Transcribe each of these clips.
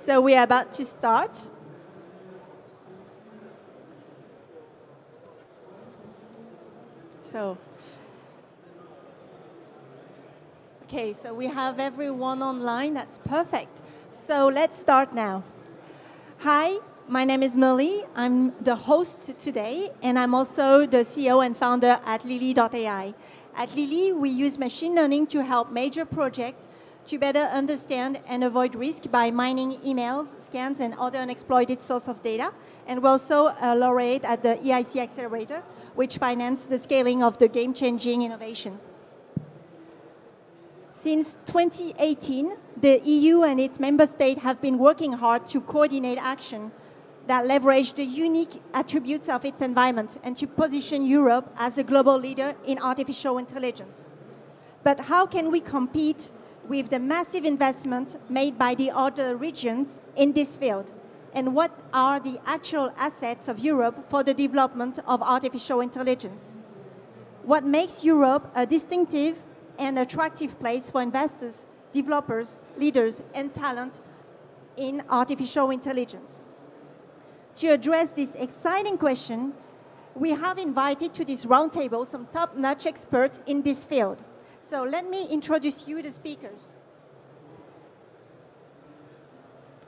So we are about to start. Okay, so we have everyone online. That's perfect. So let's start now. Hi, my name is Milie. I'm the host today, and I'm also the CEO and founder at Lili.ai. At Lili, we use machine learning to help major projects to better understand and avoid risk by mining emails, scans, and other unexploited source of data. And we're also a laureate at the EIC Accelerator, which finances the scaling of the game-changing innovations. Since 2018, the EU and its member states have been working hard to coordinate action that leverage the unique attributes of its environment and to position Europe as a global leader in artificial intelligence. But how can we compete with the massive investment made by the other regions in this field? And what are the actual assets of Europe for the development of artificial intelligence? What makes Europe a distinctive and attractive place for investors, developers, leaders, and talent in artificial intelligence? To address this exciting question, we have invited to this roundtable some top-notch experts in this field. So let me introduce you the speakers.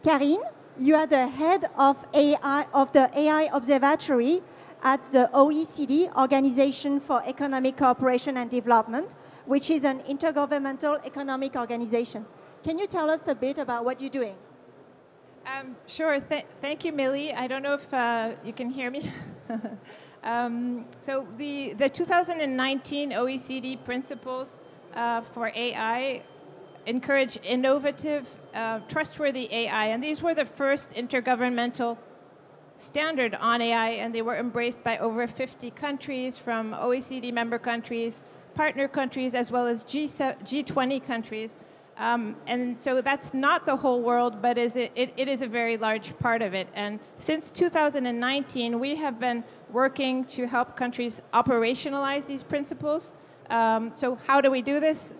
Karine, you are the head of AI of the AI Observatory at the OECD, Organization for Economic Cooperation and Development, which is an intergovernmental economic organization. Can you tell us a bit about what you're doing? Sure. Thank you, Milie. I don't know if you can hear me. So the 2019 OECD principles for AI encourage innovative, trustworthy AI. And these were the first intergovernmental standard on AI, and they were embraced by over 50 countries, from OECD member countries, partner countries, as well as G20 countries. And so that's not the whole world, but it is a very large part of it. And since 2019, we have been working to help countries operationalize these principles. So how do we do this?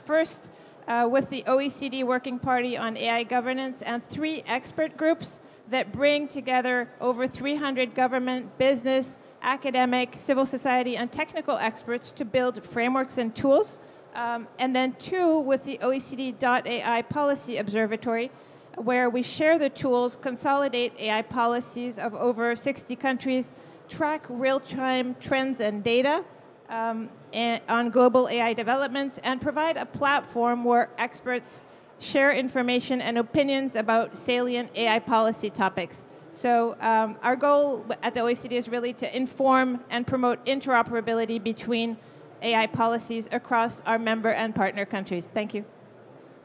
First, with the OECD Working Party on AI Governance and 3 expert groups that bring together over 300 government, business, academic, civil society, and technical experts to build frameworks and tools. And then 2, with the OECD.ai Policy Observatory, where we share the tools, consolidate AI policies of over 60 countries, track real-time trends and data on global AI developments, and provide a platform where experts share information and opinions about salient AI policy topics. So our goal at the OECD is really to inform and promote interoperability between AI policies across our member and partner countries. Thank you.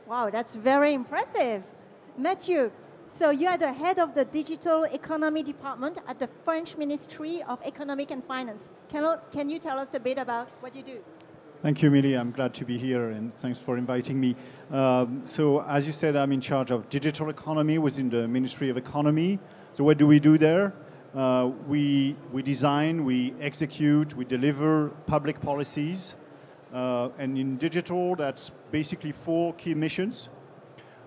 Wow, that's very impressive. Mathieu, so you are the head of the Digital Economy Department at the French Ministry of Economic and Finance. Can you tell us a bit about what you do? Thank you, Milie. I'm glad to be here, and thanks for inviting me. So, as you said, I'm in charge of digital economy within the Ministry of Economy. So what do we do there? We design, we execute, we deliver public policies. And in digital, that's basically 4 key missions.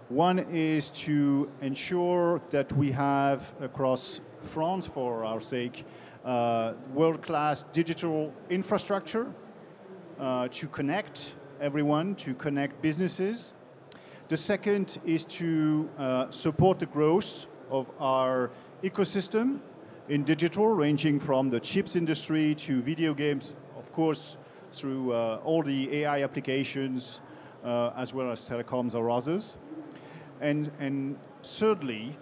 One is to ensure that we have, across France, for our sake, world-class digital infrastructure to connect everyone, to connect businesses. The second is to support the growth of our ecosystem in digital, ranging from the chips industry to video games, of course, through all the AI applications, as well as telecoms or others. And thirdly,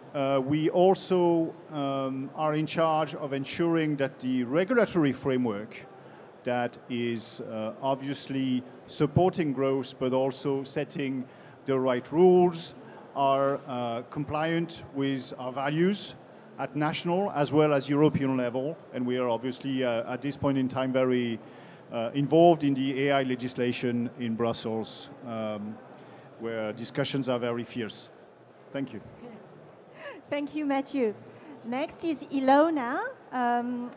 we also are in charge of ensuring that the regulatory framework that is obviously supporting growth, but also setting the right rules, are compliant with our values at national as well as European level. And we are obviously, at this point in time, very involved in the AI legislation in Brussels, where discussions are very fierce. Thank you. Thank you, Mathieu. Next is Ilona.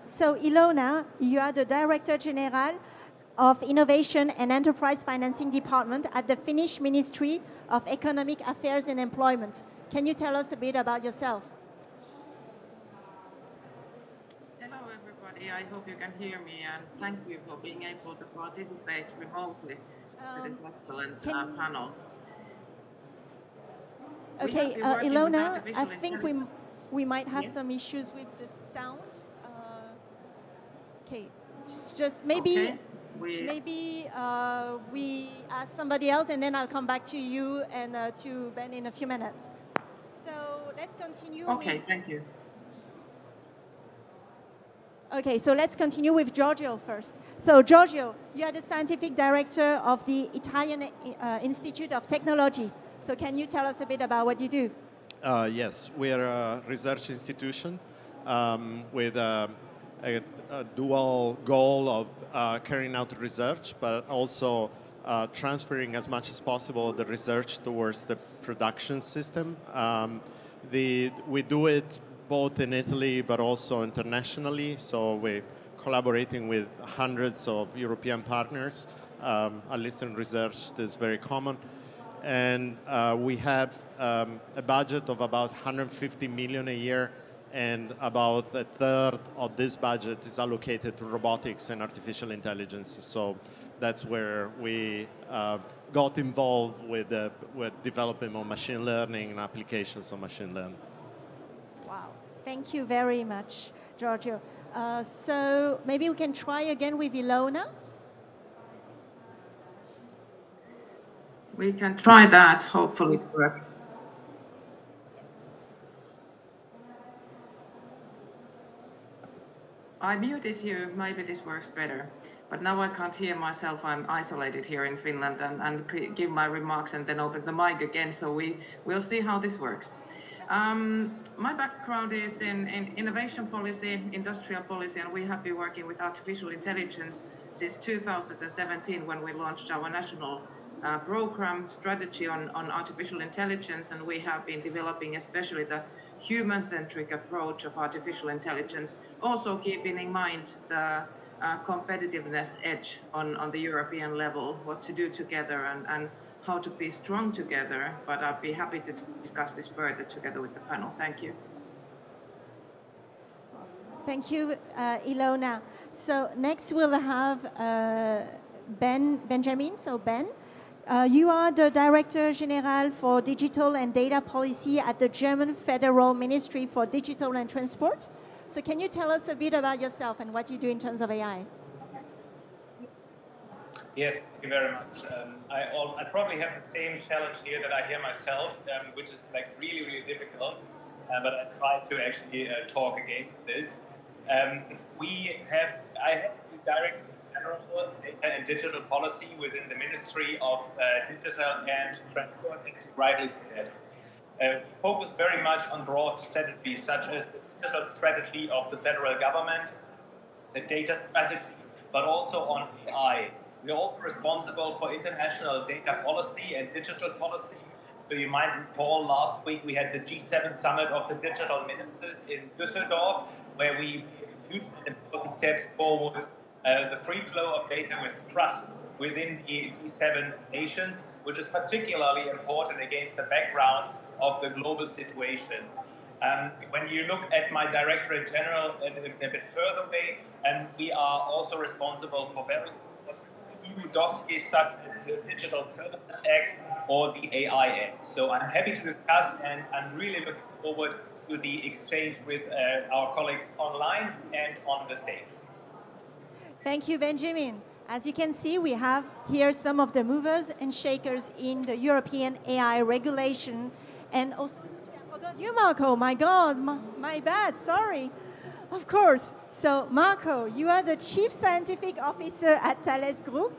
So Ilona, you are the Director General of Innovation and Enterprise Financing Department at the Finnish Ministry of Economic Affairs and Employment. Can you tell us a bit about yourself? Hello everybody, I hope you can hear me, and thank you for being able to participate remotely to this excellent panel. Okay, Ilona, I think we might have some issues with the sound. Okay, just maybe we ask somebody else, and then I'll come back to you and to Ben in a few minutes. So let's continue. Okay, thank you. Okay, so let's continue with Giorgio first. So Giorgio, you are the scientific director of the Italian Institute of Technology. So can you tell us a bit about what you do? Yes, we are a research institution with a dual goal of carrying out research, but also transferring as much as possible the research towards the production system. We do it both in Italy, but also internationally. So we're collaborating with hundreds of European partners. At least in research, this is very common. And we have a budget of about 150 million a year, and about a third of this budget is allocated to robotics and artificial intelligence. So that's where we got involved with development of machine learning and applications of machine learning. Wow, thank you very much, Giorgio. So maybe we can try again with Ilona. We can try that, hopefully it works. I muted you, maybe this works better. But now I can't hear myself, I'm isolated here in Finland, and give my remarks and then open the mic again, so we'll see how this works. My background is in innovation policy, industrial policy, and we have been working with artificial intelligence since 2017 when we launched our national program strategy on artificial intelligence, and we have been developing especially the human-centric approach of artificial intelligence, also keeping in mind the competitiveness edge on the European level, what to do together and how to be strong together. But I'd be happy to discuss this further together with the panel. Thank you. Thank you, Ilona. So next we'll have Benjamin. So Ben, you are the Director General for Digital and Data Policy at the German Federal Ministry for Digital and Transport. So can you tell us a bit about yourself and what you do in terms of AI? Yes, thank you very much. I probably have the same challenge here that I hear myself, which is like really, really difficult. But I try to actually talk against this. I have the Director General Data and Digital Policy within the Ministry of Digital and Transport, as you rightly said. We focus very much on broad strategies, such as the digital strategy of the federal government, the data strategy, but also on AI. We are also responsible for international data policy and digital policy. So you might recall last week we had the G7 summit of the digital ministers in Düsseldorf, where we took huge and important steps towards the free flow of data with trust within the G7 nations, which is particularly important against the background of the global situation. When you look at my Directorate General a bit further away, we are also responsible for very EU dossiers such as the Digital Services Act or the AI Act. So I'm happy to discuss, and I'm really looking forward to the exchange with our colleagues online and on the stage. Thank you, Benjamin. As you can see, we have here some of the movers and shakers in the European AI regulation. And also, I forgot you, Marco. My God, my bad, sorry. Of course. So, Marco, you are the Chief Scientific Officer at Thales Group,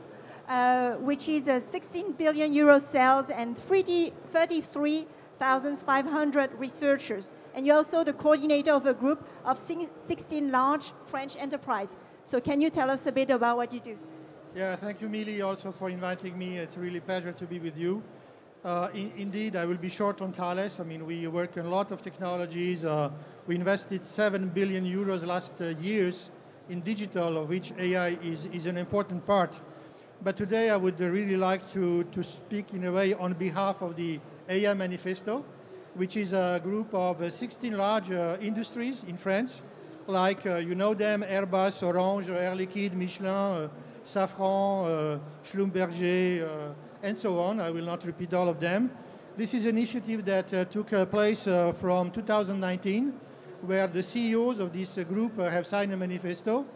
which is a 16 billion euro sales and 33,500 researchers. And you're also the coordinator of a group of 16 large French enterprises. So can you tell us a bit about what you do? Yeah, thank you, Milie, also for inviting me. It's a really pleasure to be with you. Indeed, I will be short on Thales. I mean, we work on a lot of technologies. We invested 7 billion euros last years in digital, of which AI is an important part. But today I would really like to speak in a way on behalf of the AI Manifesto, which is a group of 16 large industries in France, like you know them, Airbus, Orange, Air Liquide, Michelin, Safran, Schlumberger, and so on. I will not repeat all of them. This is an initiative that took place from 2019, where the CEOs of this group have signed a manifesto,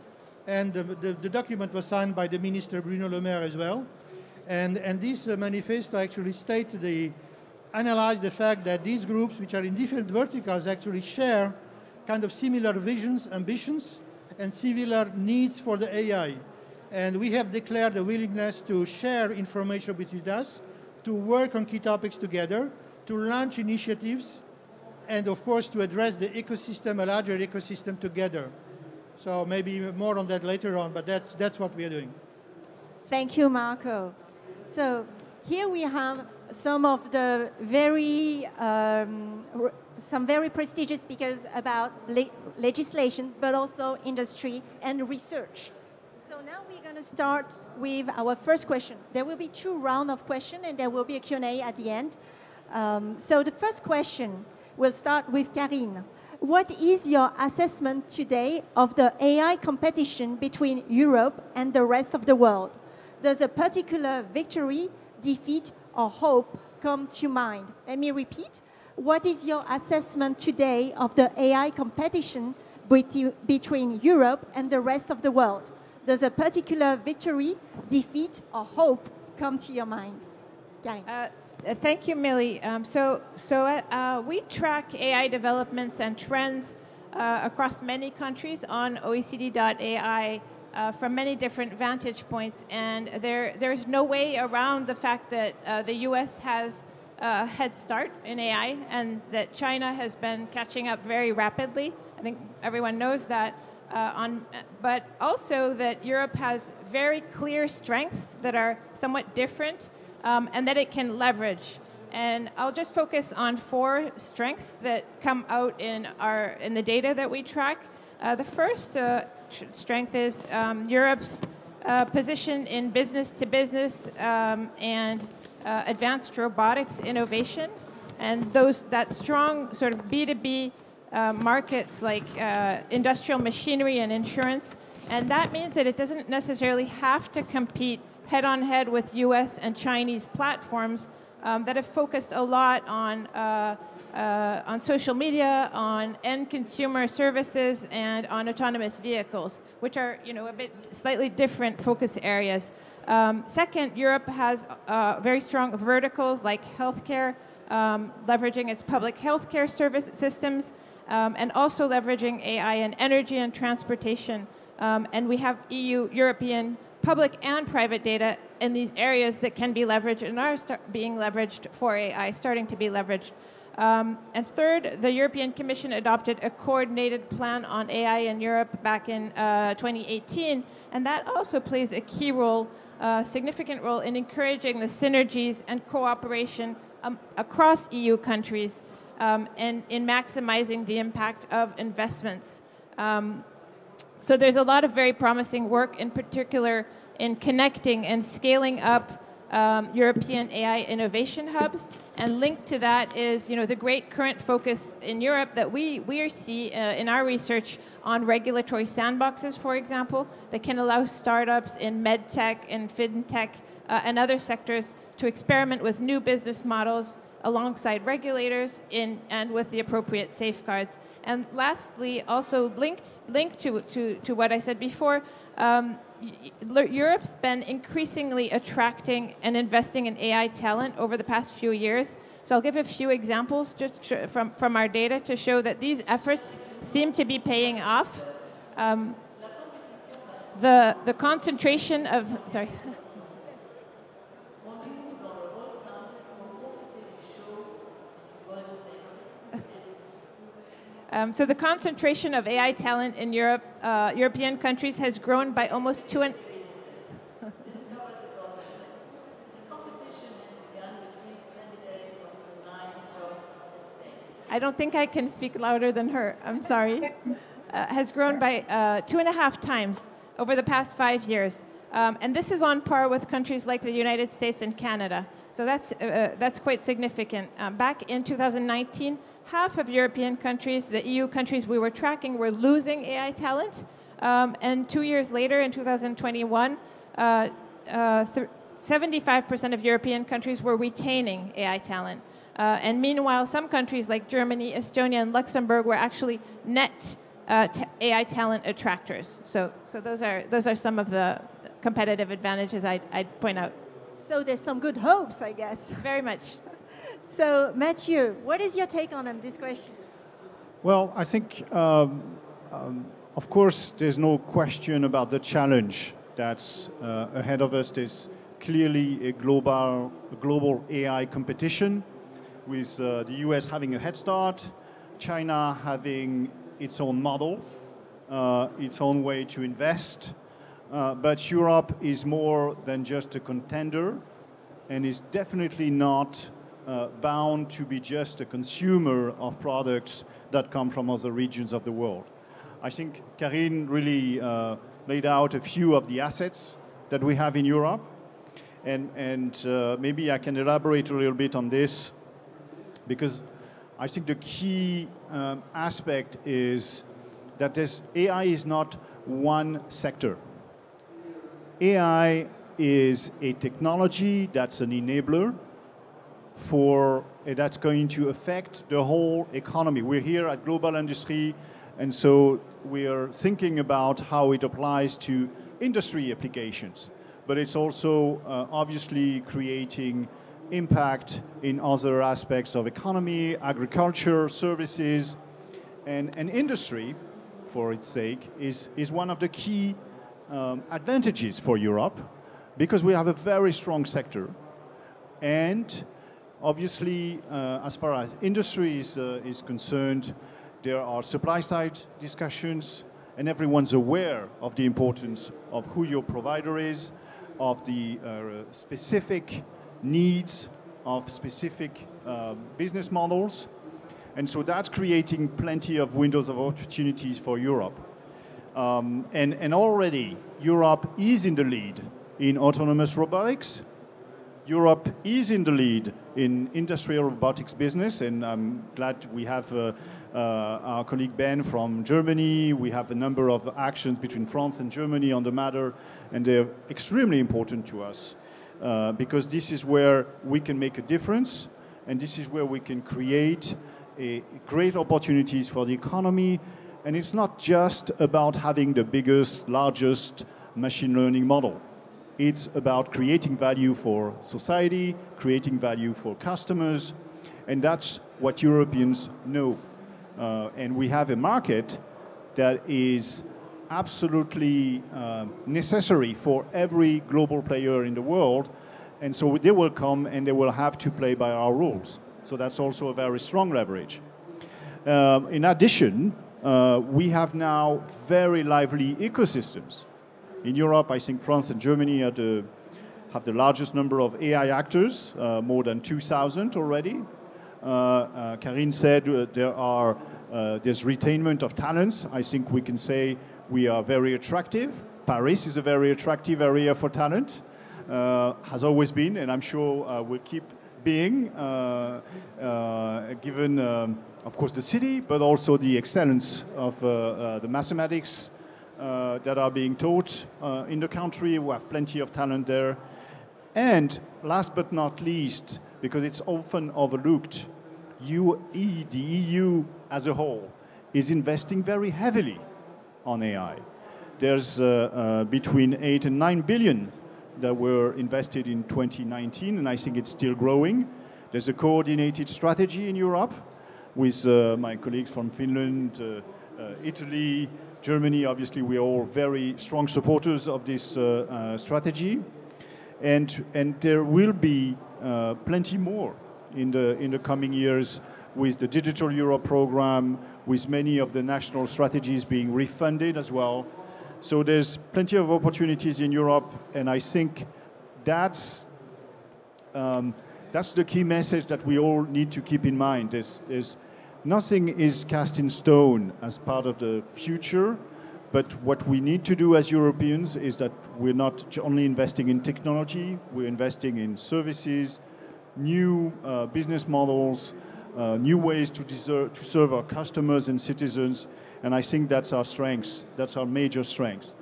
and the document was signed by the Minister Bruno Le Maire as well. And this manifesto actually analyze the fact that these groups, which are in different verticals, actually share kind of similar visions, ambitions, and similar needs for the AI. And we have declared a willingness to share information between us, to work on key topics together, to launch initiatives, and of course to address the ecosystem, a larger ecosystem together. So maybe more on that later on, but that's what we are doing. Thank you, Marco. So here we have some of the some very prestigious speakers about legislation, but also industry and research. So now we're going to start with our first question. There will be 2 rounds of questions, and there will be a Q&A at the end. So the first question, we'll start with Karine. What is your assessment today of the AI competition between Europe and the rest of the world? Does a particular victory, defeat, or hope come to mind? Let me repeat. What is your assessment today of the AI competition between Europe and the rest of the world? Does a particular victory, defeat, or hope come to your mind? Thank you, Milie. We track AI developments and trends across many countries on OECD.ai from many different vantage points, and there's no way around the fact that the US has a head start in AI and that China has been catching up very rapidly. I think everyone knows that. But also that Europe has very clear strengths that are somewhat different and that it can leverage. And I'll just focus on 4 strengths that come out in the data that we track. The first strength is Europe's position in business-to-business and advanced robotics innovation, and that strong sort of B2B markets like industrial machinery and insurance. And that means that it doesn't necessarily have to compete head-on-head with US and Chinese platforms that have focused a lot on social media, on end consumer services, and on autonomous vehicles, which are a bit slightly different focus areas. Second, Europe has very strong verticals like healthcare, leveraging its public healthcare service systems, and also leveraging AI in energy and transportation. And we have European public and private data in these areas that can be leveraged and are being leveraged for AI, starting to be leveraged. And third, the European Commission adopted a coordinated plan on AI in Europe back in 2018, and that also plays a key role, significant role in encouraging the synergies and cooperation across EU countries and in maximizing the impact of investments. So there's a lot of very promising work, in particular in connecting and scaling up European AI innovation hubs. And linked to that is, the great current focus in Europe that we see in our research on regulatory sandboxes, for example, that can allow startups in medtech and fintech and other sectors to experiment with new business models alongside regulators and with the appropriate safeguards. And lastly, also linked to what I said before, Europe's been increasingly attracting and investing in AI talent over the past few years. So I'll give a few examples just from our data to show that these efforts seem to be paying off. The concentration of, sorry. So the concentration of AI talent in Europe, European countries has grown by almost I don't think I can speak louder than her. I'm sorry. has grown by 2.5 times over the past 5 years. And this is on par with countries like the United States and Canada. So that's quite significant. Back in 2019, half of European countries, the EU countries we were tracking, were losing AI talent. And 2 years later, in 2021, 75% of European countries were retaining AI talent. And meanwhile, some countries like Germany, Estonia, and Luxembourg were actually net AI talent attractors. So those are some of the competitive advantages I'd point out. So there's some good hopes, I guess. Very much. So Mathieu, what is your take on this question? Well, I think, of course, there's no question about the challenge that's ahead of us. There's clearly a global AI competition, with the US having a head start, China having its own model, its own way to invest. But Europe is more than just a contender, and is definitely not bound to be just a consumer of products that come from other regions of the world. I think Karine really laid out a few of the assets that we have in Europe, and maybe I can elaborate a little bit on this, because I think the key aspect is that AI is not one sector. AI is a technology that's an enabler that's going to affect the whole economy. We're here at Global Industry, and so we are thinking about how it applies to industry applications. But it's also obviously creating impact in other aspects of economy, agriculture, services, and industry, for its sake, is one of the key advantages for Europe, because we have a very strong sector. And obviously, as far as industry is concerned, there are supply-side discussions, and everyone's aware of the importance of who your provider is, of the specific needs of specific business models. And so that's creating plenty of windows of opportunities for Europe. And already, Europe is in the lead in autonomous robotics. Europe is in the lead in industrial robotics business, and I'm glad we have our colleague Ben from Germany. We have a number of actions between France and Germany on the matter, and they're extremely important to us, because this is where we can make a difference, and this is where we can create great opportunities for the economy. And it's not just about having the biggest, largest machine learning model. It's about creating value for society, creating value for customers, and that's what Europeans know. And we have a market that is absolutely necessary for every global player in the world, and so they will come and they will have to play by our rules. So that's also a very strong leverage. In addition, we have now very lively ecosystems. In Europe, I think France and Germany have the largest number of AI actors, more than 2,000 already. Karine said there's retainment of talents. I think we can say we are very attractive. Paris is a very attractive area for talent, has always been, and I'm sure will keep being, given, of course, the city, but also the excellence of the mathematics that are being taught in the country. We have plenty of talent there. And last but not least, because it's often overlooked, the EU as a whole is investing very heavily on AI. There's between 8 and 9 billion that were invested in 2019, and I think it's still growing. There's a coordinated strategy in Europe with my colleagues from Finland, Italy, Germany. Obviously, we are all very strong supporters of this strategy, and there will be plenty more in the coming years, with the Digital Europe program, with many of the national strategies being refunded as well. So there's plenty of opportunities in Europe, and I think that's the key message that we all need to keep in mind. nothing is cast in stone as part of the future, but what we need to do as Europeans is that we're not only investing in technology, we're investing in services, new business models, new ways to serve our customers and citizens, and I think that's our strength, that's our major strength.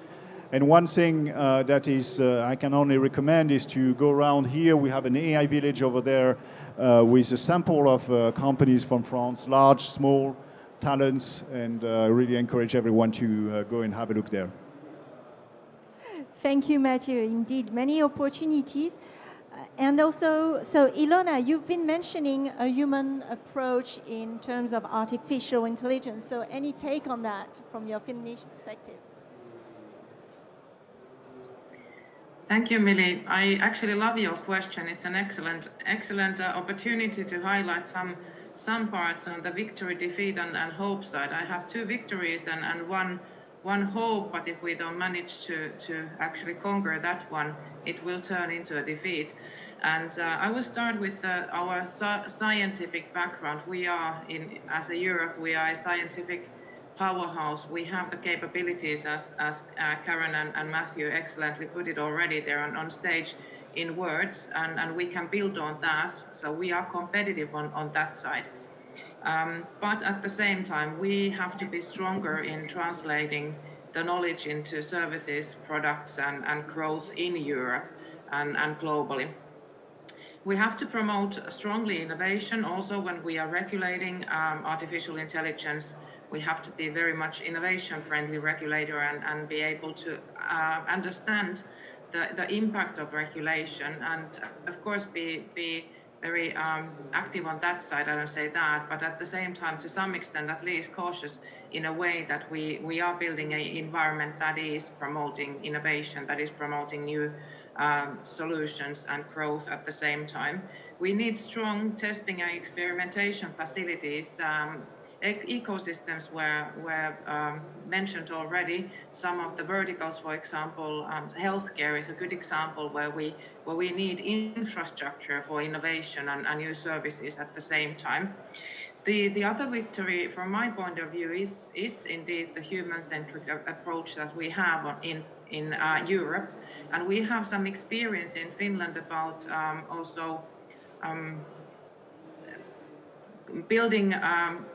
And one thing that is I can only recommend is to go around here. We have an AI village over there with a sample of companies from France, large, small, talents, and I really encourage everyone to go and have a look there. Thank you, Mathieu. Indeed, many opportunities. And also, so Ilona, you've been mentioning a human approach in terms of artificial intelligence. So any take on that from your Finnish perspective? Thank you, Milie. I actually love your question. It's an excellent opportunity to highlight some parts on the victory, defeat, and hope side. I have two victories and one hope, but if we don't manage to actually conquer that one, it will turn into a defeat. And I will start with our scientific background. We are, as a Europe, we are a scientific powerhouse. We have the capabilities, as Karen and Mathieu excellently put it already there on stage in words, and we can build on that. So we are competitive on that side. But at the same time, we have to be stronger in translating the knowledge into services, products, and growth in Europe and globally. We have to promote strongly innovation also when we are regulating artificial intelligence. We have to be very much innovation-friendly regulator and be able to understand the impact of regulation and, of course, be very active on that side. I don't say that, but at the same time, to some extent, at least cautious in a way that we are building an environment that is promoting innovation, that is promoting new solutions and growth at the same time. We need strong testing and experimentation facilities. Ecosystems were mentioned already. Some of the verticals, for example, healthcare is a good example where we need infrastructure for innovation and new services at the same time. The other victory, from my point of view, is indeed the human-centric approach that we have in Europe, and we have some experience in Finland about also building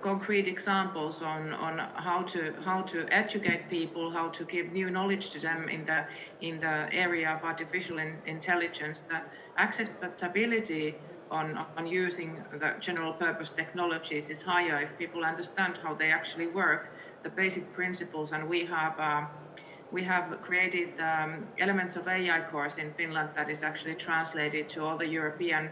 concrete examples on how to educate people, how to give new knowledge to them in the area of artificial intelligence. The acceptability on using the general purpose technologies is higher if people understand how they actually work, the basic principles, and we have created Elements of AI course in Finland that is actually translated to all the European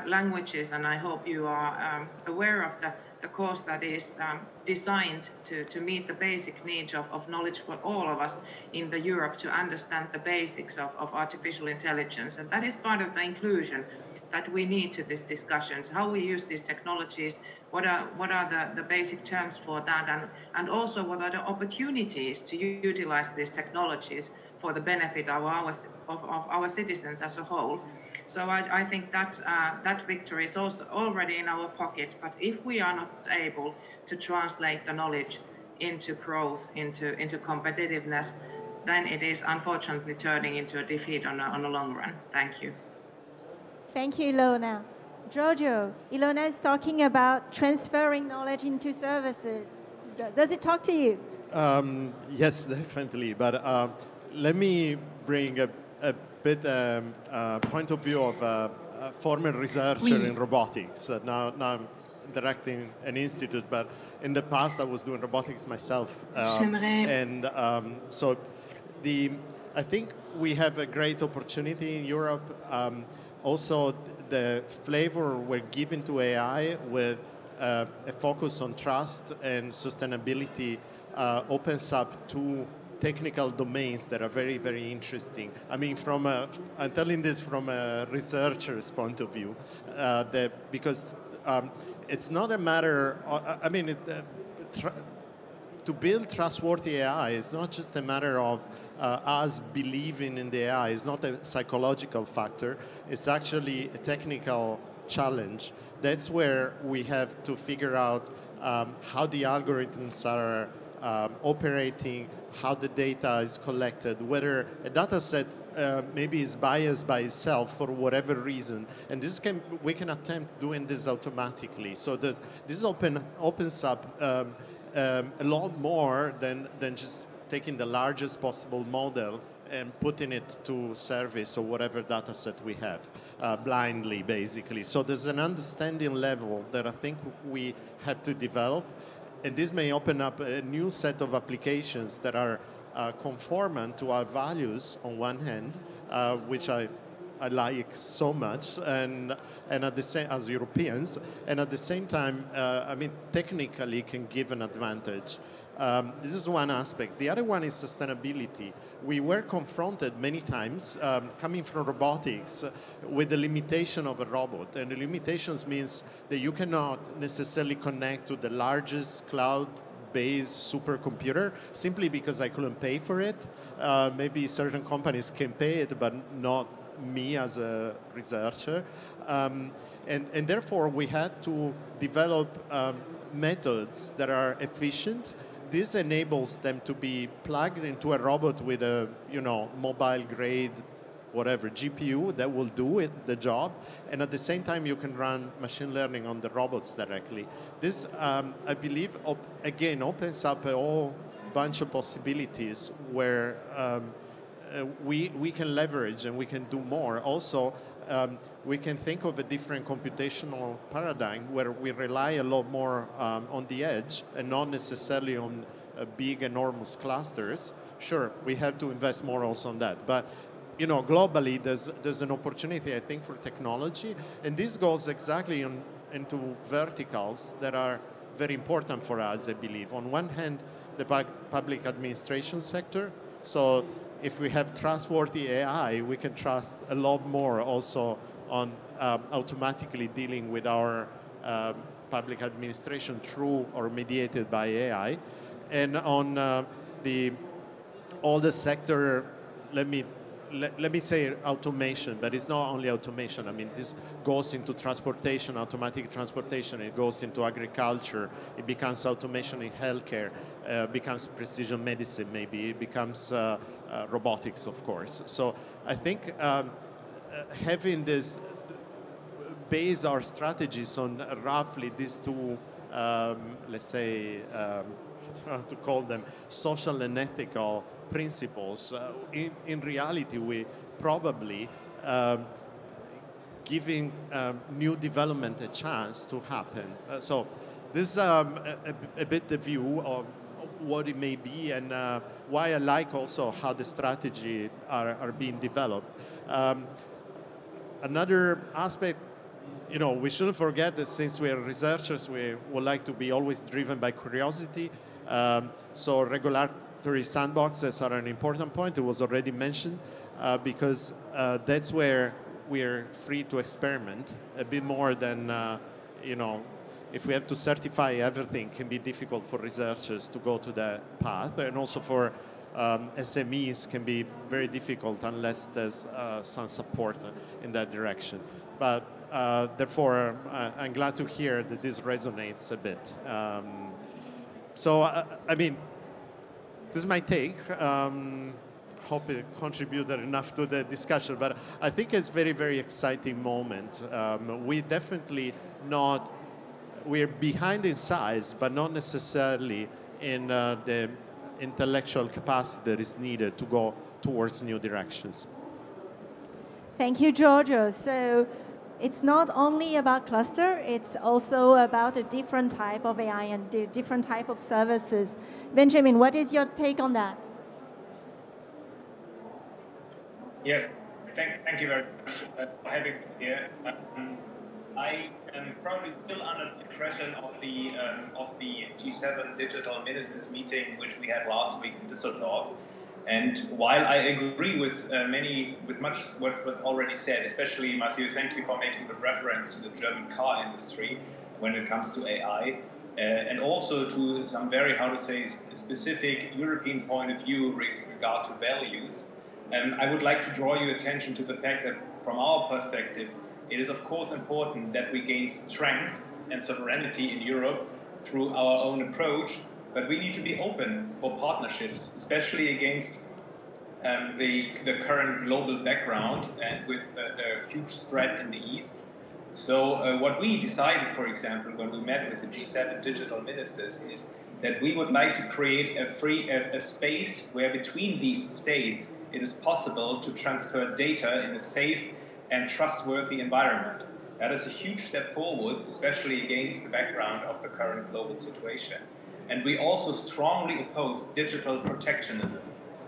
languages, and I hope you are aware of the course that is designed to meet the basic needs of knowledge for all of us in the Europe to understand the basics of artificial intelligence, and that is part of the inclusion that we need to these discussions, how we use these technologies, what are the basic terms for that, and also what are the opportunities to utilize these technologies for the benefit of our citizens as a whole. So I think that victory is also already in our pocket, but if we are not able to translate the knowledge into growth, into competitiveness, then it is unfortunately turning into a defeat on a long run. Thank you. Thank you, Ilona. Giorgio, Ilona is talking about transferring knowledge into services. Does it talk to you? Yes, definitely. But let me bring a bit point of view of a former researcher in robotics. Now I'm directing an institute, but in the past I was doing robotics myself. And so I think we have a great opportunity in Europe. Also, the flavor we're giving to AI with a focus on trust and sustainability opens up two technical domains that are very, very interesting. I mean, I'm telling this from a researcher's point of view, because it's not a matter, to build trustworthy AI is not just a matter of us believing in the AI. It's not a psychological factor. It's actually a technical challenge. That's where we have to figure out how the algorithms are operating, how the data is collected, whether a data set maybe is biased by itself for whatever reason. And we can attempt doing this automatically. So this opens up a lot more than just taking the largest possible model and putting it to service or whatever data set we have, blindly, basically. So there's an understanding level that I think we have to develop, and this may open up a new set of applications that are conformant to our values on one hand, which I like so much, and at the same, as Europeans, and at the same time, I mean, technically can give an advantage. This is one aspect. The other one is sustainability. We were confronted many times, coming from robotics, with the limitation of a robot. And the limitations means that you cannot necessarily connect to the largest cloud-based supercomputer simply because I couldn't pay for it. Maybe certain companies can pay it, but not me as a researcher. And therefore, we had to develop methods that are efficient. This enables them to be plugged into a robot with a, mobile grade, whatever, GPU that will do the job. And at the same time, you can run machine learning on the robots directly. This, I believe, again, opens up a whole bunch of possibilities where we can leverage and we can do more. Also, we can think of a different computational paradigm where we rely a lot more on the edge and not necessarily on big, enormous clusters. Sure, we have to invest more also on that. But globally, there's an opportunity, I think, for technology. And this goes exactly into verticals that are very important for us, I believe. On one hand, the public administration sector. So if we have trustworthy AI, we can trust a lot more also on automatically dealing with our public administration through or mediated by AI. And on all the sector, let me say automation, but it's not only automation. I mean, this goes into transportation, automatic transportation. It goes into agriculture. It becomes automation in healthcare. Becomes precision medicine, maybe. It becomes robotics, of course. So I think having this base our strategies on roughly these two, let's say, how to call them, social and ethical principles. In reality, we probably giving new development a chance to happen. So this is a bit the view of what it may be and why I like also how the strategy are being developed. Another aspect, we shouldn't forget that since we are researchers, we would like to be always driven by curiosity. So regulatory sandboxes are an important point. It was already mentioned because that's where we're free to experiment a bit more than, if we have to certify everything, it can be difficult for researchers to go to that path. And also for SMEs can be very difficult unless there's some support in that direction. But therefore, I'm glad to hear that this resonates a bit. So, I mean, this is my take. Hope it contributed enough to the discussion, but I think it's a very, very exciting moment. We definitely we're behind in size, but not necessarily in the intellectual capacity that is needed to go towards new directions. Thank you, Giorgio. So it's not only about cluster, it's also about a different type of AI and the different type of services. Benjamin, what is your take on that? Yes, thank you very much for having me here. I am probably still under the impression of the G7 digital ministers meeting which we had last week in Düsseldorf. And while I agree with much what was already said, especially Matthew, thank you for making the reference to the German car industry when it comes to AI, and also to some very, specific European point of view with regard to values. I would like to draw your attention to the fact that from our perspective, it is of course important that we gain strength and sovereignty in Europe through our own approach, but we need to be open for partnerships, especially against the current global background and with a huge threat in the East. So what we decided, for example, when we met with the G7 digital ministers, is that we would like to create a space where between these states it is possible to transfer data in a safe and trustworthy environment. That is a huge step forwards, especially against the background of the current global situation. And we also strongly oppose digital protectionism.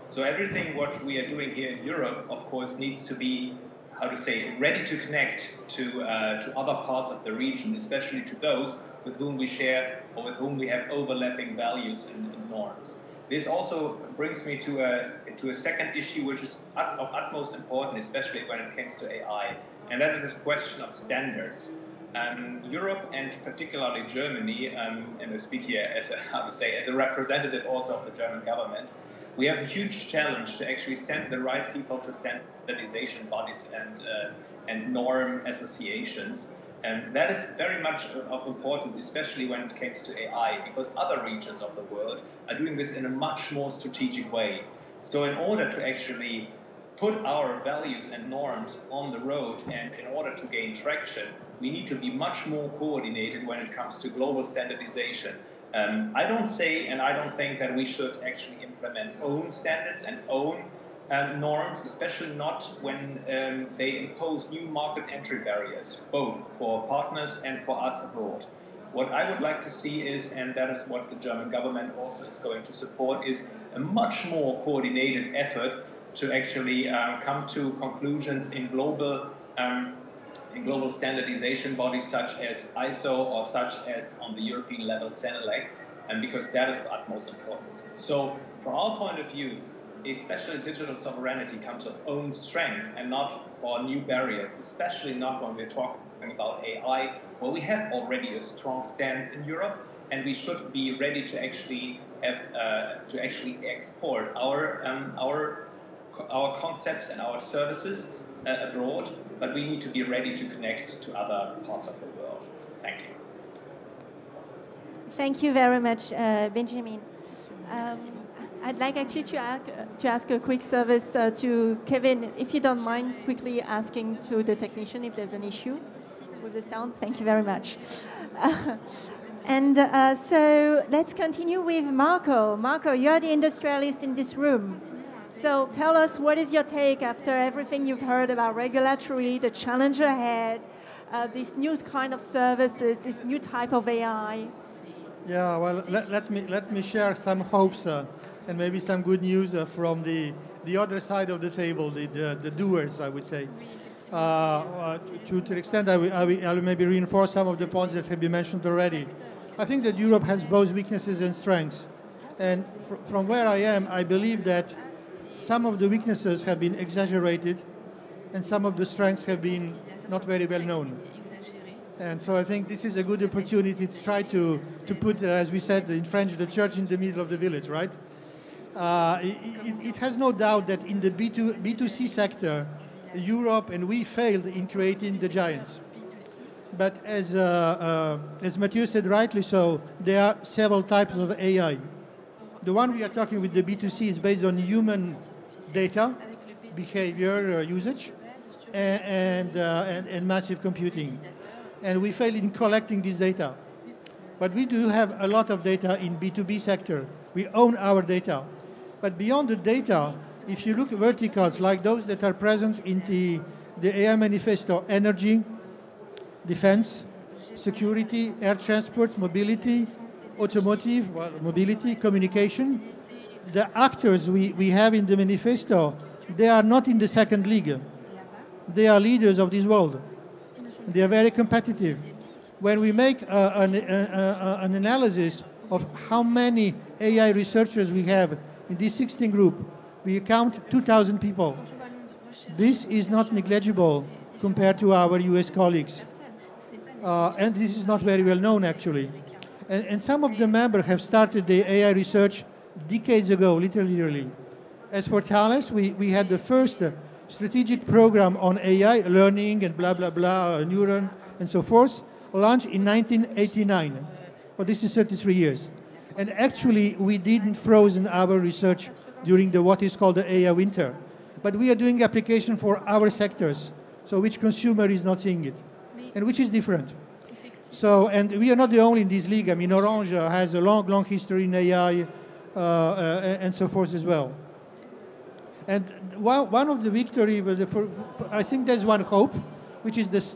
So everything what we are doing here in Europe, of course, needs to be, how to say, ready to connect to other parts of the region, especially to those with whom we share or with whom we have overlapping values and norms. This also brings me to a second issue, which is of utmost importance, especially when it comes to AI, and that is this question of standards. Europe, and particularly Germany, and I speak here as a representative also of the German government, we have a huge challenge to actually send the right people to standardization bodies and norm associations. And that is very much of importance, especially when it comes to AI, because other regions of the world are doing this in a much more strategic way. So in order to actually put our values and norms on the road, and in order to gain traction, we need to be much more coordinated when it comes to global standardization. I don't say, and I don't think that we should actually implement own standards and own norms, especially not when they impose new market entry barriers, both for partners and for us abroad. What I would like to see is, and that is what the German government also is going to support, is a much more coordinated effort to actually come to conclusions in global standardization bodies such as ISO or such as on the European level CENELEC, and because that is of utmost importance. So from our point of view, especially digital sovereignty comes of own strength and not for new barriers, especially not when we're talking about AI, where we have already a strong stance in Europe, and we should be ready to actually have export our concepts and our services abroad, but we need to be ready to connect to other parts of the world. Thank you. Thank you very much, Benjamin. I'd like actually to ask a quick service to Kevin, if you don't mind quickly asking to the technician if there's an issue with the sound. Thank you very much. So let's continue with Marco. Marco, you're the industrialist in this room. So tell us, what is your take after everything you've heard about regulatory, the challenge ahead, this new kind of services, this new type of AI? Yeah, well, let me share some hopes and maybe some good news from the other side of the table, the doers, I would say. To the extent I will maybe reinforce some of the points that have been mentioned already. I think that Europe has both weaknesses and strengths. And from where I am, I believe that some of the weaknesses have been exaggerated and some of the strengths have been not very well known. And so I think this is a good opportunity to try to put, as we said in French, the church in the middle of the village, right? It has no doubt that in the B2C sector, Europe and we failed in creating the giants. But as Mathieu said rightly so, there are several types of AI. The one we are talking with the B2C is based on human data, behavior, usage, and massive computing. And we fail in collecting this data. But we do have a lot of data in B2B sector. We own our data. But beyond the data, if you look at verticals like those that are present in the AI manifesto, energy, defense, security, air transport, mobility, automotive, well, mobility, communication, the actors we have in the manifesto, they are not in the second league. They are leaders of this world. They are very competitive. When we make an analysis of how many AI researchers we have in this 16 group, we count 2,000 people. This is not negligible compared to our US colleagues. And this is not very well known, actually. And some of the members have started the AI research decades ago, literally. As for Thales, we had the first strategic program on AI, learning and blah, blah, blah, neuron and so forth, launched in 1989. Well, this is 33 years. And actually, we didn't frozen our research during the what is called the AI winter. But we are doing application for our sectors, so which consumer is not seeing it, and which is different. So, and we are not the only in this league. I mean, Orange has a long, long history in AI and so forth as well. And one of the victory, I think there's one hope, which is this.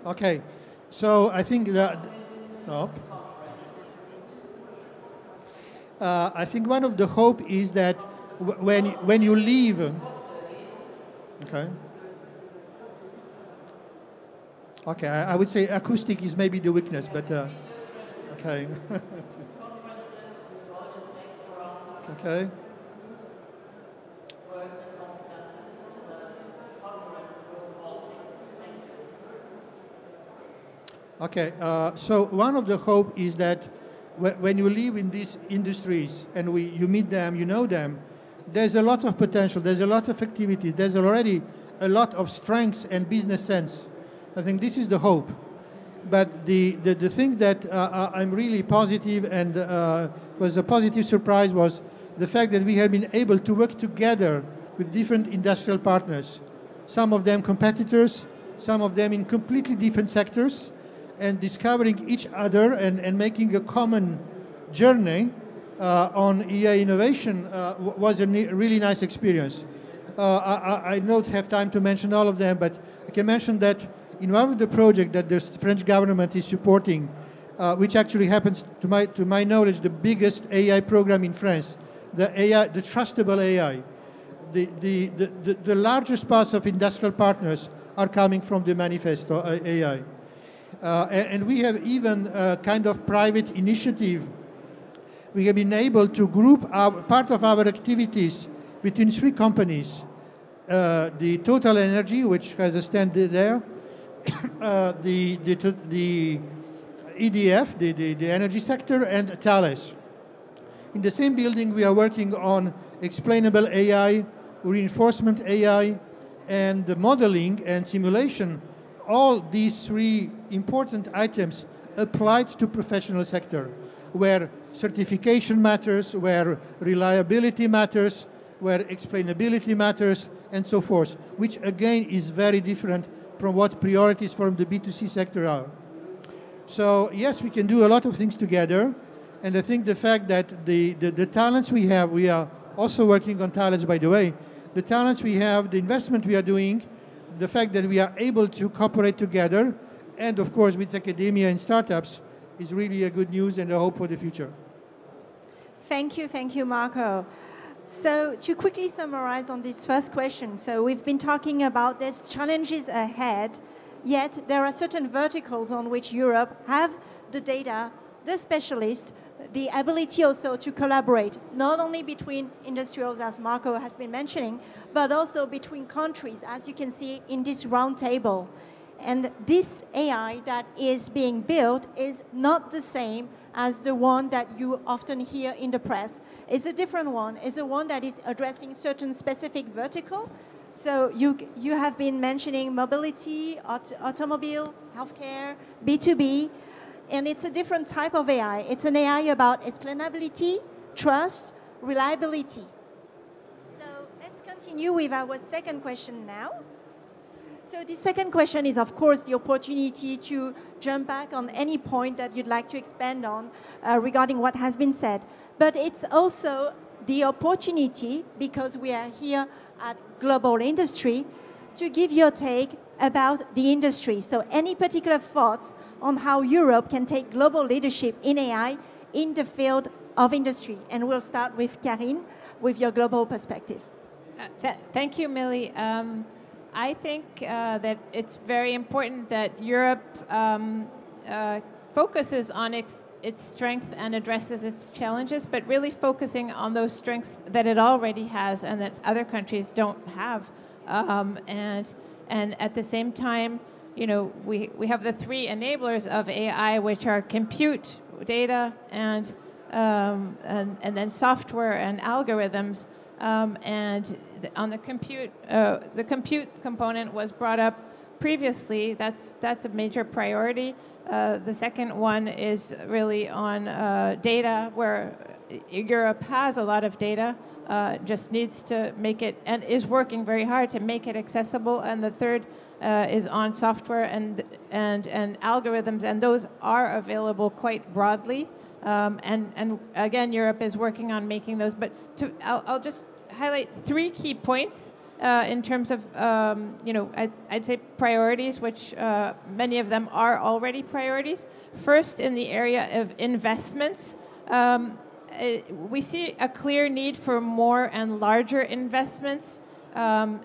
Okay, so I think that, no. I think one of the hope is that when you leave, okay. Okay, I would say acoustic is maybe the weakness, but okay. Okay. Okay, so one of the hope is that when you live in these industries and you meet them, you know them, there's a lot of potential, there's a lot of activity, there's already a lot of strengths and business sense. I think this is the hope. But the thing that I'm really positive and was a positive surprise was the fact that we have been able to work together with different industrial partners, some of them competitors, some of them in completely different sectors, and discovering each other and making a common journey on AI innovation was a really nice experience. I don't have time to mention all of them, but I can mention that in one of the projects that the French government is supporting, which actually happens, to my knowledge, the biggest AI program in France, the trustable AI. The largest parts of industrial partners are coming from the manifesto AI. And we have even a kind of private initiative. We have been able to group part of our activities between 3 companies. The Total Energy, which has a stand there, the EDF, the energy sector, and Thales. In the same building, we are working on explainable AI, reinforcement AI, and the modeling and simulation. All these 3 important items applied to professional sector, where certification matters, where reliability matters, where explainability matters, and so forth, which again is very different from what priorities from the B2C sector are. So yes, we can do a lot of things together, and I think the fact that the talents we have, we are also working on talents, by the way, the talents we have, the investment we are doing, the fact that we are able to cooperate together, and of course with academia and startups, is really a good news and a hope for the future. Thank you, Marco. So to quickly summarize on this first question, so we've been talking about these challenges ahead, yet there are certain verticals on which Europe have the data, the specialists, the ability also to collaborate, not only between industrials, as Marco has been mentioning, but also between countries, as you can see in this round table. And this AI that is being built is not the same as the one that you often hear in the press. It's a different one. It's a one that is addressing certain specific vertical. So you have been mentioning mobility, automobile, healthcare, B2B, and it's a different type of AI. It's an AI about explainability, trust, reliability. So let's continue with our second question now. So the second question is, of course, the opportunity to jump back on any point that you'd like to expand on regarding what has been said. But it's also the opportunity, because we are here at Global Industry, to give your take about the industry. So any particular thoughts on how Europe can take global leadership in AI in the field of industry? And we'll start with Karine, with your global perspective. Thank you, Milie. I think that it's very important that Europe focuses on its strength and addresses its challenges, but really focusing on those strengths that it already has and that other countries don't have. And And at the same time, you know, we have the three enablers of AI, which are compute, data, and then software and algorithms. On the compute component was brought up previously. That's a major priority. The second one is really on data, where Europe has a lot of data, just needs to make it, and is working very hard to make it accessible. And the third is on software and algorithms, and those are available quite broadly. And again, Europe is working on making those. But I'll just highlight three key points in terms of, you know, I'd say priorities, which many of them are already priorities. First, in the area of investments, we see a clear need for more and larger investments and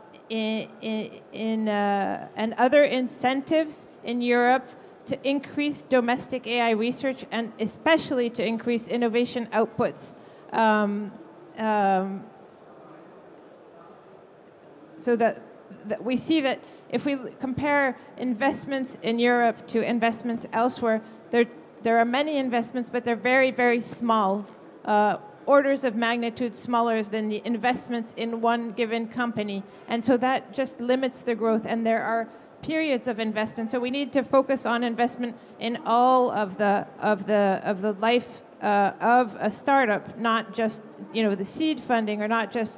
other incentives in Europe to increase domestic AI research, and especially to increase innovation outputs. So that we see that if we compare investments in Europe to investments elsewhere, there are many investments, but they're very, very small, orders of magnitude smaller than the investments in one given company. And so that just limits the growth, and there are periods of investment. So we need to focus on investment in all of the life of a startup, not just, you know, the seed funding, or not just.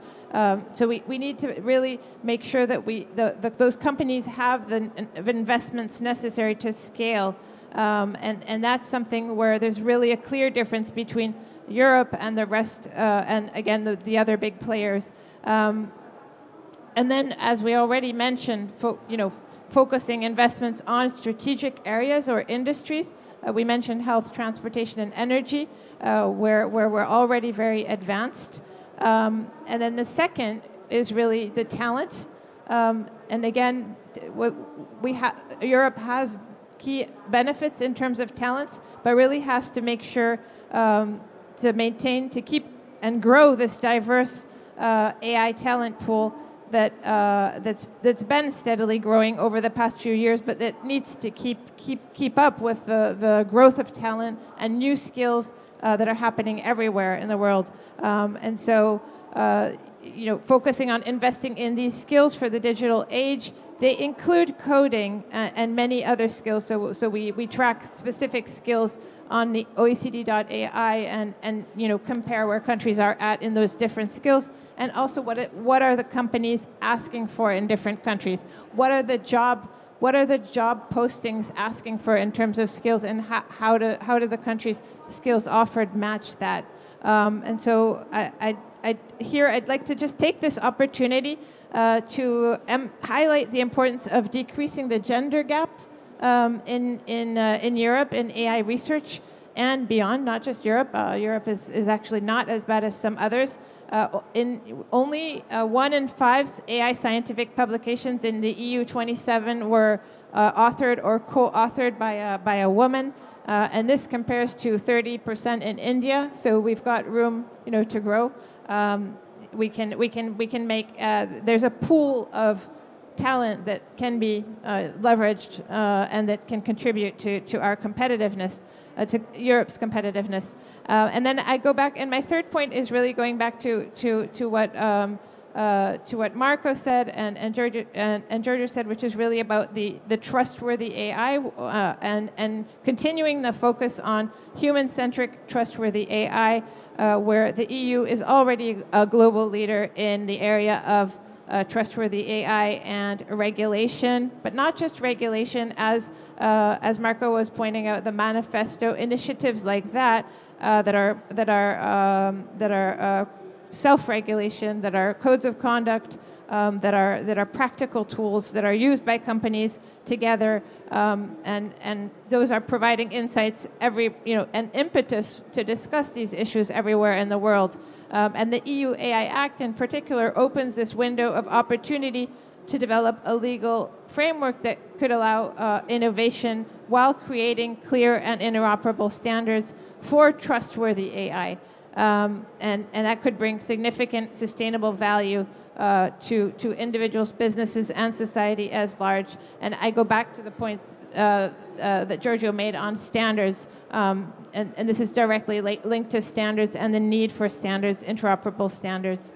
So we need to really make sure that those companies have the investments necessary to scale, and that's something where there's really a clear difference between Europe and the rest, and again the other big players. And then, as we already mentioned, focusing investments on strategic areas or industries. We mentioned health, transportation, and energy, where we're already very advanced. And then the second is really the talent. And again, Europe has key benefits in terms of talents, but really has to make sure to maintain, to keep and grow this diverse AI talent pool that's been steadily growing over the past few years, but that needs to keep up with the growth of talent and new skills that are happening everywhere in the world. And so, focusing on investing in these skills for the digital age, they include coding and many other skills. So we track specific skills on the OECD.ai and compare where countries are at in those different skills, and also what are the companies asking for in different countries? What are the job postings asking for in terms of skills, and how do the countries' skills offered match that? And so I'd like to just take this opportunity to highlight the importance of decreasing the gender gap in Europe in AI research and beyond, not just Europe. Europe is actually not as bad as some others. In only 1 in 5 AI scientific publications in the EU 27 were authored or co-authored by a woman, and this compares to 30% in India. So we've got room, to grow. We can make. There's a pool of talent that can be leveraged and that can contribute to our competitiveness, to Europe's competitiveness. And then I go back, and my third point is really going back to what Marco said and Giorgio said, which is really about the trustworthy AI and continuing the focus on human-centric trustworthy AI, where the EU is already a global leader in the area of trustworthy AI and regulation, but not just regulation, as Marco was pointing out, the manifesto initiatives like that that are self-regulation, that are codes of conduct, that are practical tools that are used by companies together, and those are providing insights and impetus to discuss these issues everywhere in the world. And the EU AI Act in particular opens this window of opportunity to develop a legal framework that could allow innovation while creating clear and interoperable standards for trustworthy AI. and that could bring significant sustainable value to individuals, businesses, and society as large. And I go back to the points that Giorgio made on standards, and this is directly linked to standards and the need for standards, interoperable standards.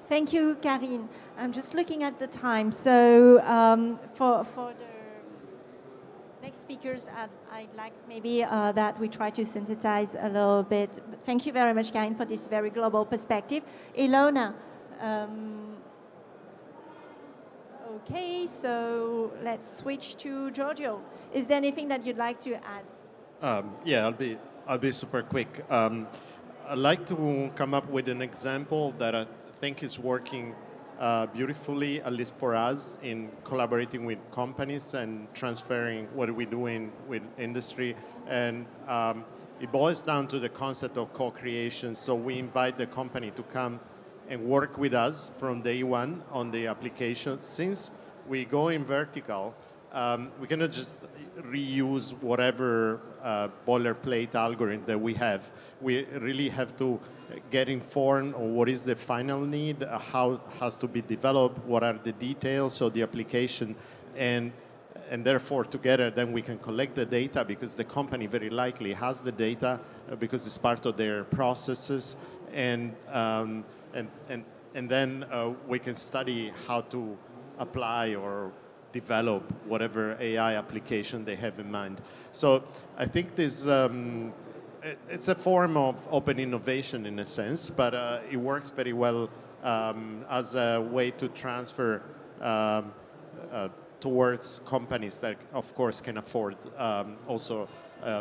Thank you, Karine. I'm just looking at the time. So for the next speakers, I'd like maybe that we try to synthesize a little bit. But thank you very much, Karine, for this very global perspective. Ilona, okay, so let's switch to Giorgio. Is there anything that you'd like to add? Yeah, I'll be super quick. I'd like to come up with an example that I think is working beautifully, at least for us, in collaborating with companies and transferring what we're doing with industry. And it boils down to the concept of co-creation. So we invite the company to come and work with us from day one on the application. Since we go in vertical, we cannot just reuse whatever boilerplate algorithm that we have. We really have to get informed on what is the final need, how it has to be developed, what are the details of the application, and therefore together then we can collect the data, because the company very likely has the data because it's part of their processes, and then we can study how to apply or develop whatever AI application they have in mind. So I think this it's a form of open innovation in a sense, but it works very well as a way to transfer towards companies that, of course, can afford also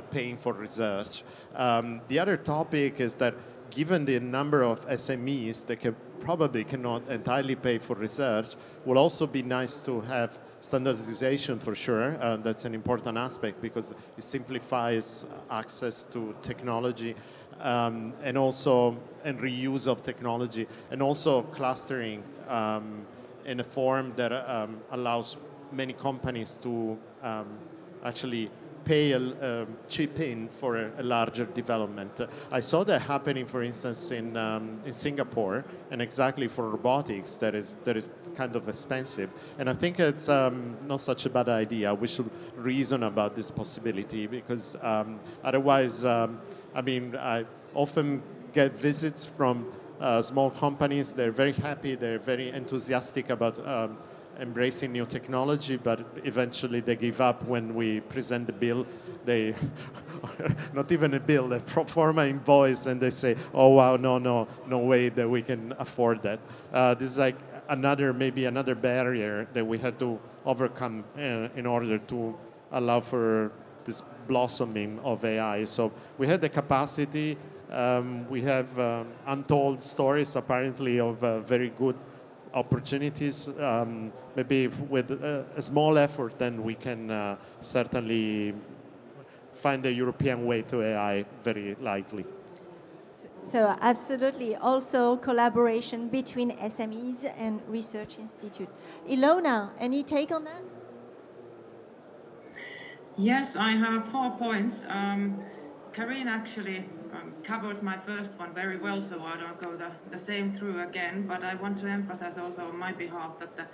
paying for research. The other topic is that given the number of SMEs that probably cannot entirely pay for research, will also be nice to have standardization for sure. That's an important aspect because it simplifies access to technology and reuse of technology, and also clustering in a form that allows many companies to actually pay chip in for a larger development. I saw that happening, for instance, in Singapore, and exactly for robotics, that is kind of expensive. And I think it's not such a bad idea. We should reason about this possibility, because otherwise, I mean, I often get visits from small companies. They're very happy. They're very enthusiastic about embracing new technology, but eventually they give up when we present the bill. They, not even a bill, a pro forma invoice, and they say, oh wow, no way that we can afford that. This is like maybe another barrier that we had to overcome in order to allow for this blossoming of AI. So we had the capacity, we have untold stories apparently of very good opportunities. Maybe with a small effort, then we can certainly find the European way to AI, very likely. So absolutely, also collaboration between SMEs and research institute. Ilona, any take on that? Yes, I have 4 points. Karine actually covered my first one very well, so I don't go the same through again, but I want to emphasize also on my behalf that the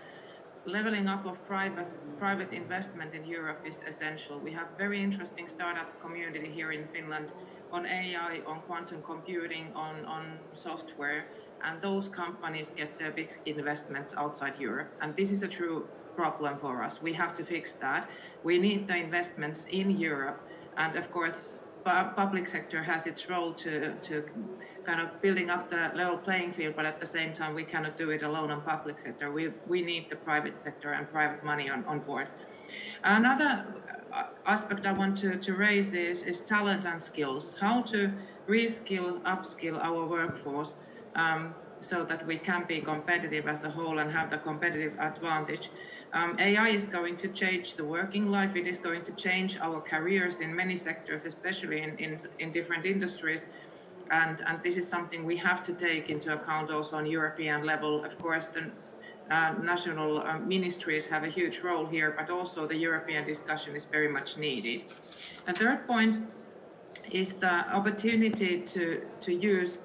leveling up of private investment in Europe is essential. We have very interesting startup community here in Finland on AI, on quantum computing, on software, and those companies get their big investments outside Europe, and this is a true problem for us. We have to fix that. We need the investments in Europe, and of course public sector has its role to kind of building up the level playing field, but at the same time we cannot do it alone on public sector. We need the private sector and private money on board. Another aspect I want to raise is talent and skills. How to reskill, upskill our workforce so that we can be competitive as a whole and have the competitive advantage. AI is going to change the working life. It is going to change our careers in many sectors, especially in different industries. And this is something we have to take into account also on European level. Of course, the national ministries have a huge role here, but also the European discussion is very much needed. And third point, is the opportunity to use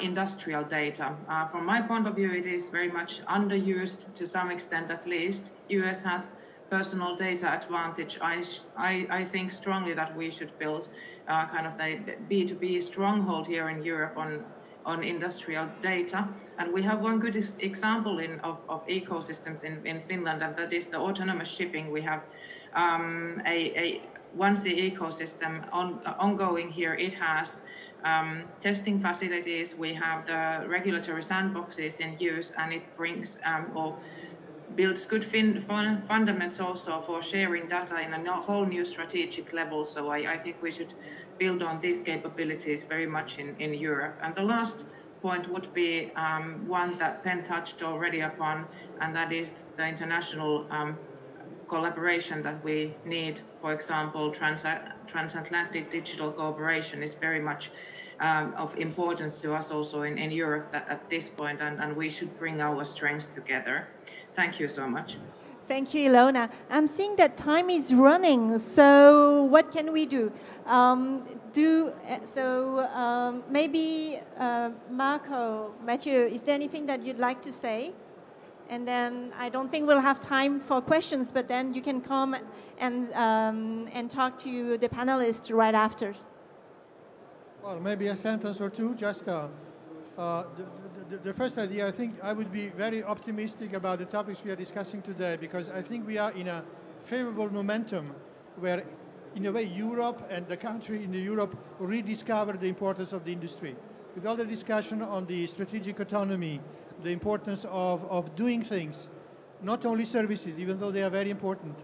industrial data. From my point of view, it is very much underused to some extent at least. US has personal data advantage. I think strongly that we should build kind of the B2B stronghold here in Europe on industrial data. And we have one good example of ecosystems in Finland, and that is the autonomous shipping. We have a onesie ecosystem ongoing here. It has testing facilities, we have the regulatory sandboxes in use, and it brings or builds good fundamentals also for sharing data in a whole new strategic level. So I think we should build on these capabilities very much in Europe. And the last point would be one that Penn touched already upon, and that is the international collaboration that we need. For example, transatlantic digital cooperation is very much of importance to us also in Europe at this point, and we should bring our strengths together. Thank you so much. Thank you, Ilona. I'm seeing that time is running, so what can we do? Maybe Marco, Mathieu, is there anything that you'd like to say? And then I don't think we'll have time for questions, but then you can come and talk to the panelists right after. Well, maybe a sentence or two. Just the first idea, I think I would be very optimistic about the topics we are discussing today, because I think we are in a favorable momentum where, in a way, Europe and the country in Europe rediscover the importance of the industry. With all the discussion on the strategic autonomy, the importance of doing things, not only services, even though they are very important,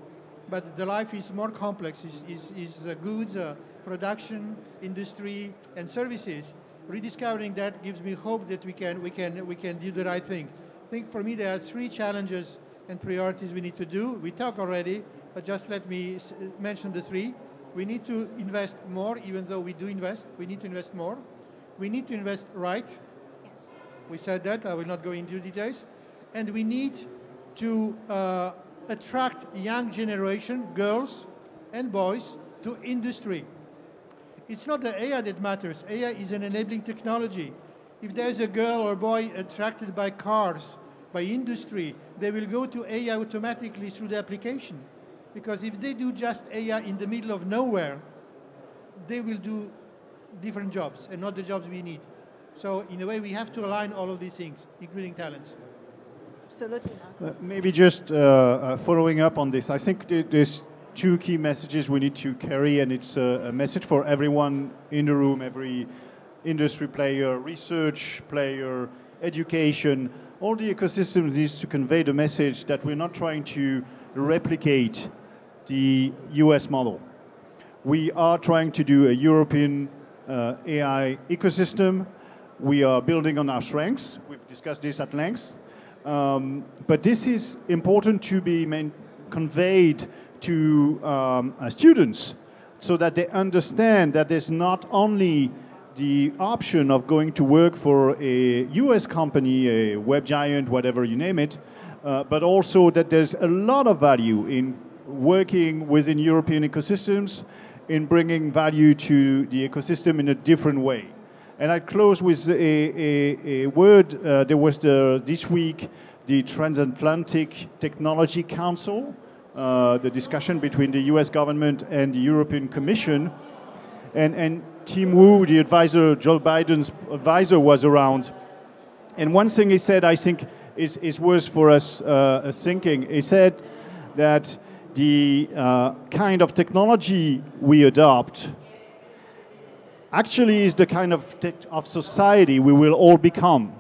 but the life is more complex, is goods, production, industry, and services. Rediscovering that gives me hope that we can do the right thing. I think for me there are three challenges and priorities we need to do. We talk already, but just let me mention the three. We need to invest more, even though we do invest. We need to invest more. We need to invest right. Yes. We said that. I will not go into details. And we need to attract young generation, girls and boys, to industry. It's not the AI that matters. AI is an enabling technology. If there's a girl or boy attracted by cars, by industry, they will go to AI automatically through the application. Because if they do just AI in the middle of nowhere, they will do different jobs and not the jobs we need. So in a way, we have to align all of these things, including talents. Absolutely. Maybe just following up on this, I think there's two key messages we need to carry, and it's a message for everyone in the room, every industry player, research player, education. All the ecosystem needs to convey the message that we're not trying to replicate the US model. We are trying to do a European AI ecosystem. We are building on our strengths. We've discussed this at length. But this is important to be conveyed to students so that they understand that there's not only the option of going to work for a US company, a web giant, whatever you name it, but also that there's a lot of value in working within European ecosystems, in bringing value to the ecosystem in a different way. And I close with a word. There was this week the Transatlantic Technology Council, the discussion between the US government and the European Commission. And Tim Wu, the advisor, Joe Biden's advisor, was around. And one thing he said, I think, is worth for us thinking. He said that the kind of technology we adopt actually is the kind of society we will all become.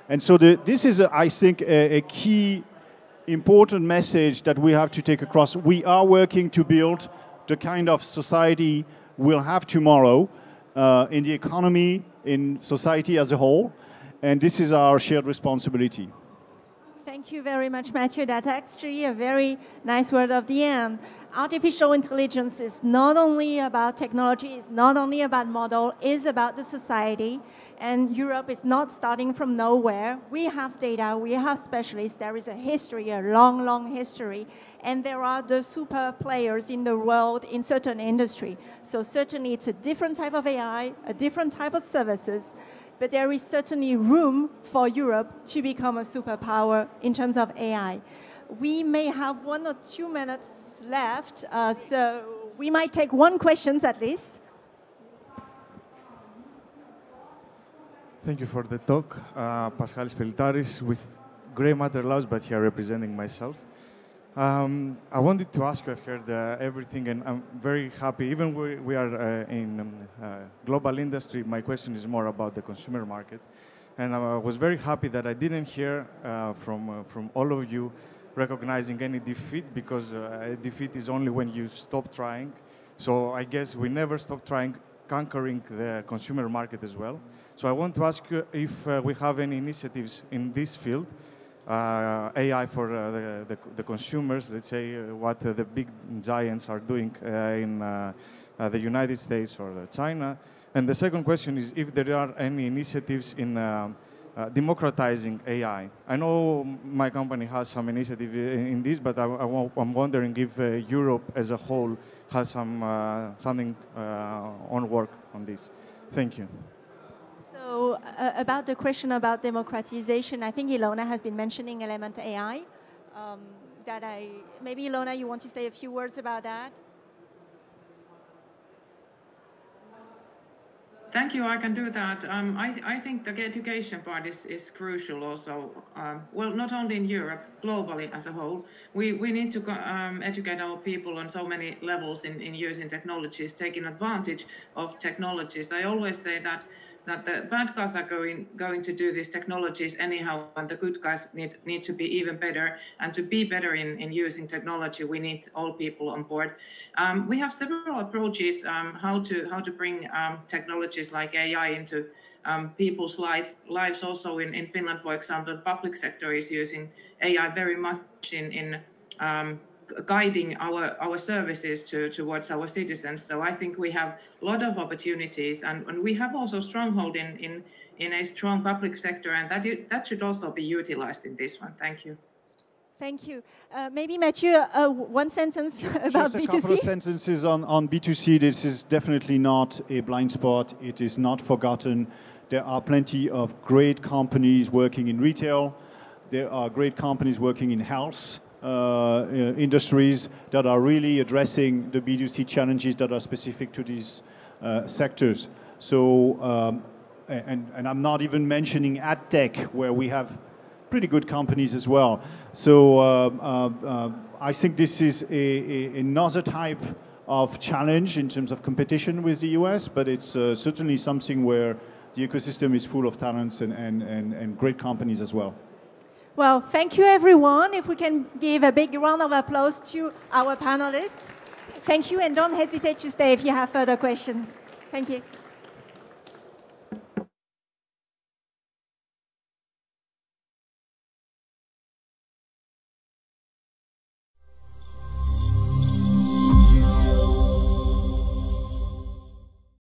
And so this is, I think, a key important message that we have to take across. We are working to build the kind of society we'll have tomorrow in the economy, in society as a whole, and this is our shared responsibility. Thank you very much, Mathieu. That's actually a very nice word of the end. artificial intelligence is not only about technology, it's not only about model, it's about the society. And Europe is not starting from nowhere. We have data, we have specialists, there is a history, a long, long history, and there are the super players in the world in certain industry. So certainly it's a different type of AI, a different type of services, but there is certainly room for Europe to become a superpower in terms of AI. We may have 1 or 2 minutes left, so we might take one question at least. Thank you for the talk. Paschalis Pelitaris with Grey Matter Labs, but here representing myself. I wanted to ask you, I've heard everything, and I'm very happy. Even we are in global industry, my question is more about the consumer market. And I was very happy that I didn't hear from all of you recognizing any defeat, because defeat is only when you stop trying. So I guess we never stop trying, conquering the consumer market as well. So I want to ask you if we have any initiatives in this field, AI for the consumers, let's say what the big giants are doing in the United States or China. And the second question is if there are any initiatives in democratizing AI. I know my company has some initiative in this, but I'm wondering if Europe as a whole has something on work on this. Thank you. So about the question about democratization, I think Ilona has been mentioning Element AI. Maybe Ilona, you want to say a few words about that? Thank you, I can do that. I think the education part is crucial also. Well, not only in Europe, globally as a whole. We need to educate our people on so many levels in using technologies, taking advantage of technologies. I always say that the bad guys are going to do these technologies anyhow, and the good guys need to be even better. And to be better in using technology, we need all people on board. We have several approaches how to bring technologies like AI into people's lives. Also in Finland, for example, the public sector is using AI very much in guiding our services towards our citizens. So I think we have a lot of opportunities, and we have also stronghold in a strong public sector, and that should also be utilized in this one. Thank you. Thank you. Maybe Mathieu, one sentence about B2C. Just a couple of sentences on B2C. This is definitely not a blind spot. It is not forgotten. There are plenty of great companies working in retail. There are great companies working in health. Industries that are really addressing the B2C challenges that are specific to these sectors. So, and I'm not even mentioning ad tech, where we have pretty good companies as well. So I think this is another type of challenge in terms of competition with the US, but it's certainly something where the ecosystem is full of talents and great companies as well. Well, thank you, everyone. If we can give a big round of applause to our panelists. Thank you, and don't hesitate to stay if you have further questions. Thank you.